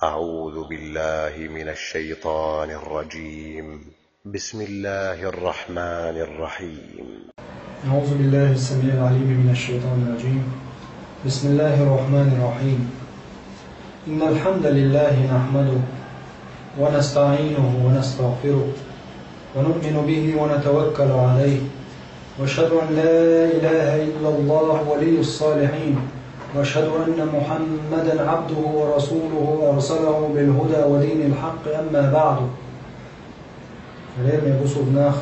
أعوذ بالله من الشيطان الرجيم. بسم الله الرحمن الرحيم. أعوذ بالله السميع العليم من الشيطان الرجيم. بسم الله الرحمن الرحيم. إن الحمد لله نحمده ونستعينه ونستغفره ونؤمن به ونتوكل عليه، وأشهد أن لا إله إلا الله ولي الصالحين، وأشهد أن محمدا عبده ورسوله أرسله بالهدى ودين الحق. أما بعد، غير يبصوا بناخ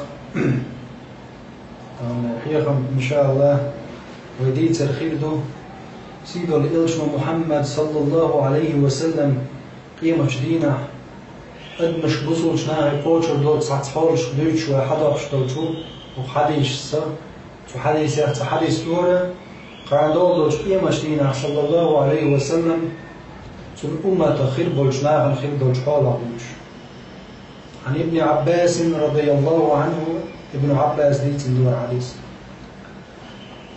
إن شاء الله ويديت الخير ده سيدو الإلشم محمد صلى الله عليه وسلم قيمة جدينة أدمش بصول شناعي قوشر دوت ساتحولش دوتش وحدوش دوتو وحديش سا وحديش يحت حديث دورة قاعدو دوتش قيمة جدينة صلى الله عليه وسلم تن أمة خير بولشناغن خير دوتش حولا بولش. عن ابن عباس رضي الله عنه، ابن عباس ديت الدور حديث: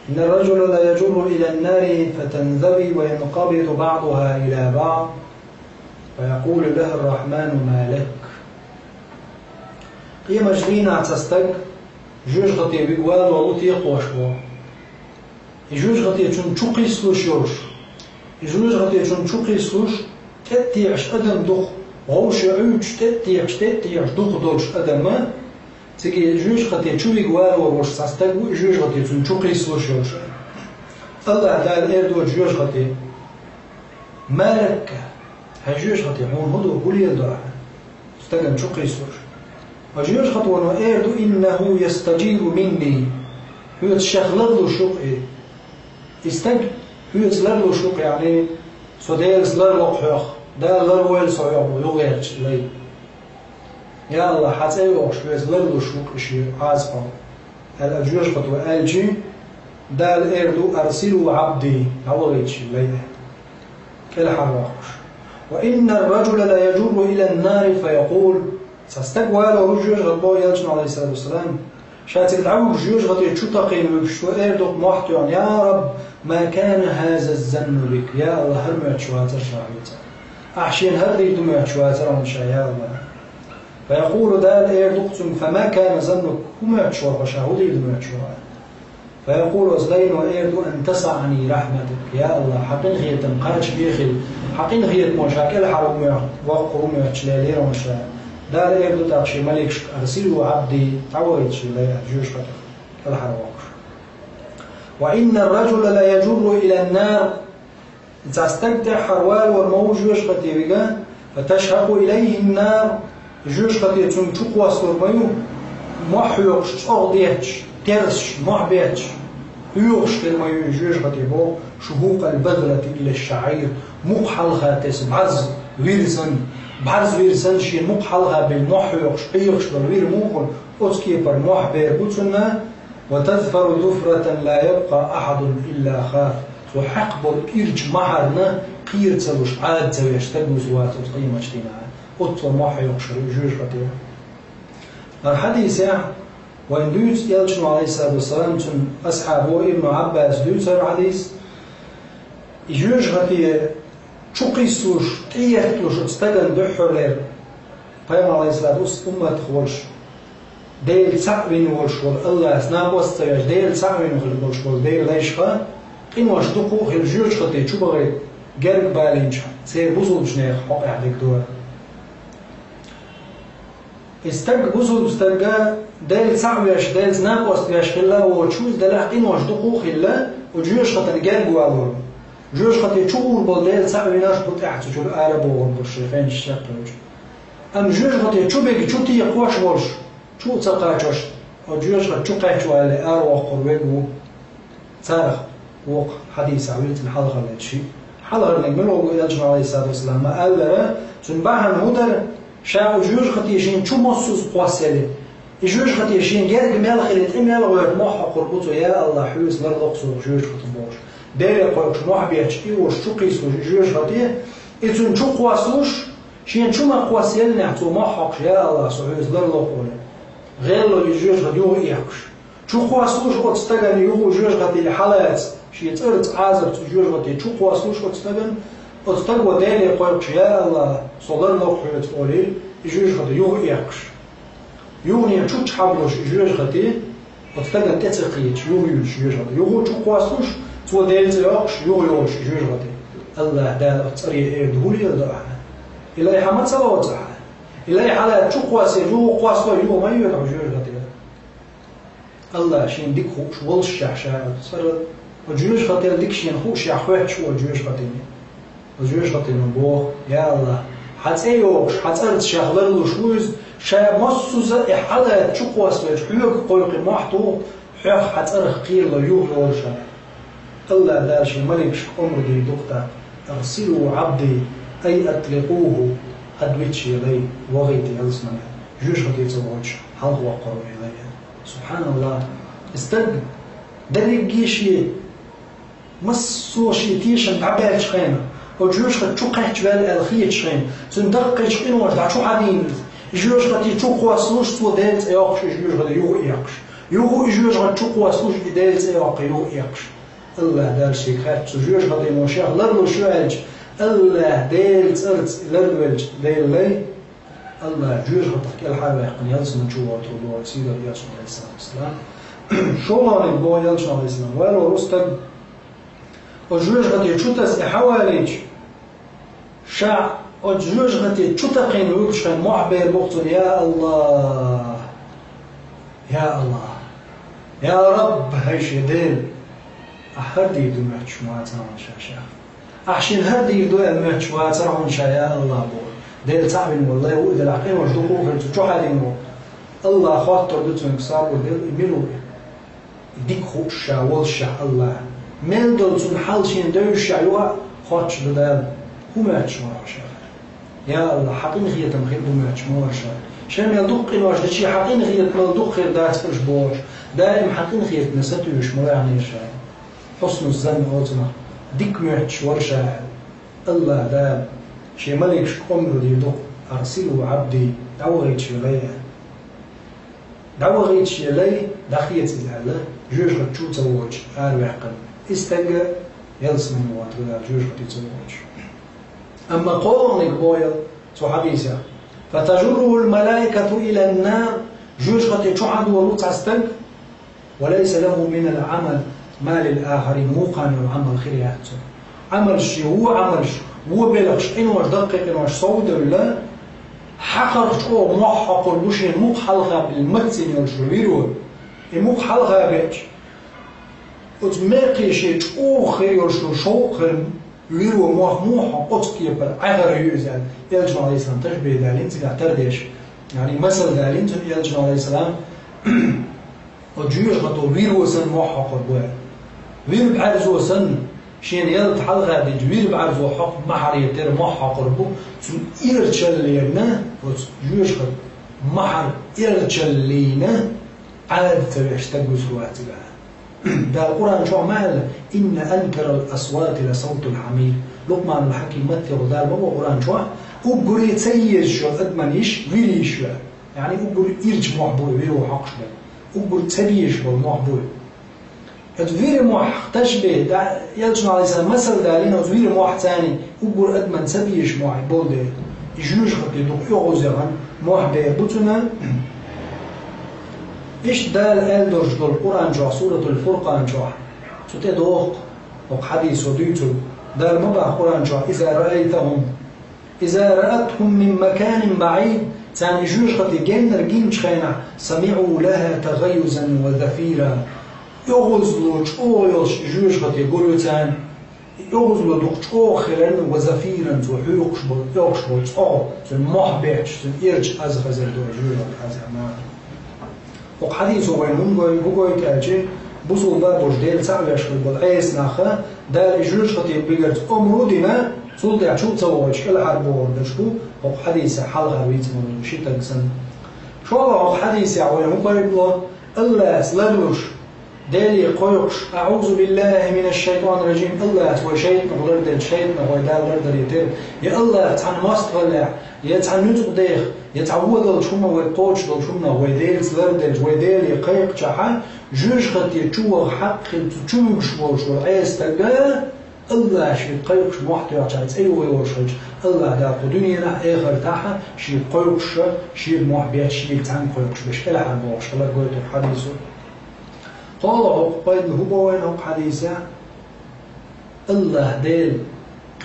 إن الرجل لا يجر إلى النار فتنذوي وينقبض بعضها إلى بعض فيقول له الرحمن ما لك. قيمة جدينة تستق جوج غطي بيقوال وغطي قوشوا يجوج غطي چون چوقي سلوش يوش يجوج غطي چون چوقي سلوش تتيعش أدم دخ غوش عوش تتيعش دخ دوش أدم تيجي جوج غطي چو بيقوال وغوش تستق جوج غطي چون چوقي سلوش يوش. الله دال إردو جوج غطي ما لك هجوش غطي هون هدو قولي الدرع استقم چوقي سلوش وجوج غطي ونو إردو إنه يستجيب مني هو تشغلغلو شوقي استج هو تلغلو شوقي يعني سوديل سلغلو حيخ دا لغويل صعيب يغيرش لي يا الله حتى يغوش لغلو شوقي شي عازفا الأجوج غطي ألجي دا الإردو أرسلوا عبدي هوغيتش لي كلا حرواقش. وإن الرجل لا يجر إلى النار فيقول تستقوى له رجوج غطي يلجن عليه الصلاة والسلام شاتك دعوك جوج غطي شو تقين وبشو إردوك محتوى يا رب ما كان هذا الزن بك يا الله هرمت شواتر شاهيتا أحشين هرد دمت شواتر ونشا يا الله. فيقول دال إردوك فما كان زنك همت شواتر شاهودي دمت شواتر. فيقول أزلين وإردو أن تسعني رحمتك يا الله حقين غير تنقاش بيخل حقين غير مشاكل حرم وقرم وشلالير ومشا دال إردو تاقشي ملك أرسلوا عبدي تعويت شلالير جوش فتح الحرواقش. وإن الرجل لا يجر إلى النار تستقطع حروال والموج جوش فتيبقى فتشهق إليه النار جوش فتي تنشق واسطرميو محيوش أغضيتش ترش محبيتش يوغش كلمة يجوش غتيبو شهوق البغلة إلى الشعير مقحلها تس بعز ويرسن بعز ويرسن شي مقحلها بالمح يوغش يوغش بالوير موغل أتكي برمح بيربوتنا وتذفر ذفرة لا يبقى أحد إلا خاف وحقب الإرج محرنا قير تلوش عاد تلوشتقو زوات وقيمة اجتماع أطول مح يوغش يجوش غتيبو. الحديث وإن دوت يلشن عليه الصلاة والسلام تن أصحابه ابن عباس دوت الحديث يجوش غطي شقي سوش تيهتلوش استقن دحر لير قيام عليه الصلاة والسلام أمة تخولش ديل سعبين والشغل الله أثناء وستياش ديل سعبين والشغل ديل ليشخا إن واش دقو خير جوش غطي شو بغي قرق بالينش سير بوصل بشنيخ حق يحدك دور استق بوصل استقا ديل سعبيش ديل زناق وستياش خلا وتشوز دلح إن واش دقو خلا وجوش غطي قرق والور جوش خطي تشور بالليل ساعة بيناش بتاعت تشور عرب وبرش فين الشق وش أم جوش خطي تشوبك تشوتي قواش ورش شو تسقاش أو جوش خطي تشقاش ولا أروح قربك صارخ وق حديث عويل الحلقة للشيء حلقة نجمله إلى جماعة عليه الصلاة والسلام ما قال له تنبعها نهدر شاو جوش خطي يشين شو مصوص قواسله جوش خطي يشين جارك مال خليت إمال ويرمح قربته يا الله حوس لرقص جوش خطي باش داير قولش محبيتش إيوش شو قيسوش جوش خطيه إتون شو قواسوش شين شو ما قواسيل نعتو ما حقش يا الله سعوز لرلو قوله غير لو يجوش خطيه إيحكش شو قواسوش أتستغن يوغو جوش خطيه حالات شي تقرت عازب جوش خطيه شو قواسوش أتستغن أتتقوى دالي قويقش يا الله صدر نوحية فولي يجوش غدي يوغ إيقش يوغني تشوش حبلوش يجوش غدي أتتقوى تتقيت يوغ يوش يجوش غدي يوغ تشوك واسوش تو دالي تيقش يوغ يوش يجوش غدي الله دال أتري إيردهولي يدعها إلا يحمد سوا وتعها إلا يحالا تشوك واسي يوغ واسو يوغ ما يدعو يجوش غدي الله شين ديك خوش والش شعشاء صار وجوش غدي ديك شين خوش يحوح شو وجوش غدي وجوش غدي من بوه يا الله حتأيوش حتأرد شغلر لشوز شاب مصوزة إحالة تشوقواس لجحيوك قويق محطو حيوك حتأرخ قير ليوه لولشا الله دارش الملك شكمر دي دقتا أرسلوا عبدي أي أطلقوه أدويتش يلي وغيتي ألسمنا جوش غدي تزوج هل هو قروا إلي سبحان الله استد دريق جيشي مصوشي تيشن عبال شخينا وجوش قد تشوقه جبال الخية شخين سندق يشقين وجدع شو حدين جوش قد يشوق واسلوش تو دالت ايقش جوش قد يوغ ايقش يوغ جوش قد تشوق واسلوش دالت ايق يوغ ايقش الله دال شيخات جوش قد يموشيخ لرلو شوالج الله دالت ارت لرلوالج دال لي الله جوش قد تحكي الحاوة يقن يلسن نشوه وطردوه سيدة ياسم عليه السلام شو الله نبوه يلسن عليه السلام والو رستق وجوش قد يشوتس حواليج شع وجوش قد يشوتقين ويكشن معبر بقتل يا الله يا الله يا رب هيش يدين أحردي يدو محشوات عن شاشا أحشين هردي يدو محشوات عن شا يا الله بول ديل تعبين والله وإذا العقين وجدوكو فرتو حالينو الله خاطر دوتو انكسار وديل إميلو ديك خوشا والشا الله من دولتون حالشين دوش عيوها خاتش بدال هماتش مرشا يا الله حقين غيرت مخير هماتش مرشا شام يدق إنواش دشي حقين غيرت ملدق خير دات فرش بوش دائم حقين غيرت نستوش مرعني شاي حسن الزن أوتنا ديك ماتش ورشا الله دال شي ملك شكمرو دي دق أرسلوا عبدي دعوغيتش يلي دعوغيتش يلي دخيت الهلا جوش غتشو تزوج أروح قلب استجا يلسن موات ولا جوج قد يتزوج أما قولنك بويا صحابيسا فتجره الملائكة إلى النار جوج قد يتشعد ولوت عستنك وليس له من العمل ما للآخرين موقع العمل خيرياته عمل شيء هو عمل شيء هو بلغش إنوش دقيق إنوش صود ولا حقر شو موحق البشر موق حلقة بالمكتن يلشويرو موق حلقة بيتش وتماقي شيء أخر يرشلو شوقر ويرو موح قطكي بالعذر يوزال يلجن عليه السلام تشبه ذالين تقع ترديش يعني مثل ذالين يلجن عليه السلام وجيوش غطو ويرو سن موح قربوه ويرو بعرزو سن شين يلت حلقة دي ويرو بعرزو حق محر يتر موح قربو سن إيرتشل لينا وجيوش غط محر إيرتشل لينا عاد تبعش تقوى سرواتي بها ده القرآن شو عمل إن أنكر الأصوات لصوت الحمير لقمان الحكيم متى وده البابا القرآن شو أبغى تسيج شو أدمنيش ويليش يعني أبغى إرج معبود ويرو حقش أبغى تسيج بالمعبود أدوير موح تشبه ده يلجن على سبيل مثل ده لنا أدوير موح ثاني أبغى أدمن تسيج معبود يجوز خطي دو يغوزان موح بيبتنا إيش ده الألدرج دول القرآن جوا سورة الفرقان جوا تتدوق وحديث وديتو ده المبع القرآن جوا إذا رأتهم من مكان بعيد تاني جوج قد جينا رجيم شخينا سمعوا لها تغيزا وذفيرا يغزلوا جوش جوج قد يقولوا تان يغزلوا دوق خيرا وزفيرا وحيوقشبوا يغشبوا المحبش إرج أزغزل دو جوج أزغمان وحديث وين هم جوي كأجي بوصل ده بوجديل سعلش في البضعيس ناخه ده الجوج خطيب بيجرت أمرودنا صول ده شو تسوي كل حرب وردشكو وحديث حلقة بيت من شيء تنسن شو الله حديث وين هم بيقولوا الله سلالوش دالي قيقش أعوذ بالله من الشيطان الرجيم الله توي شيطان غير ده شيطان غير ده غير ده يتر يا الله تعن ماست ولا يا تعن نتقديخ يتعود الشومة ويقوش الشومة ويديل سلردج ويديل يقيق جحا جوج خد يتشوه حق تشوش وش وعيس تلقى الله شيء قيقش موحد يعتقد أيوة يورشج الله دا قدنينا آخر تاعها شيء قيقش شيء موحد شيء تام قيقش بش إلى حد موش الله قلت الحديثه قال عقبة هو وين عق حديثه الله دال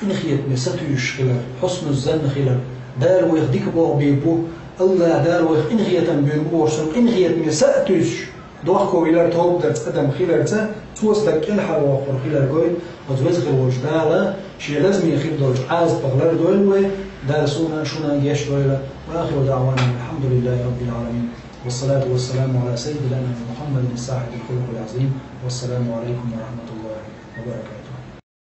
إنخيت مساتوش خلال حسن الزن خلال دال ويخديك بو بيبو الله دال ويخ إنخيت بيربورسن إنخيت مساتوش دوحكو إلى توب درت أدم خلال تا توستك الحر وآخر خلال قوي وتوزغ الوجدالة شيء لازم يخيب دولج عاز بغلر دولوه دال سونا شونا جيش دوله وآخر دعوانا الحمد لله رب العالمين والصلاة والسلام على سيدنا محمد الصاحب الخلق العظيم والسلام عليكم ورحمة الله وبركاته.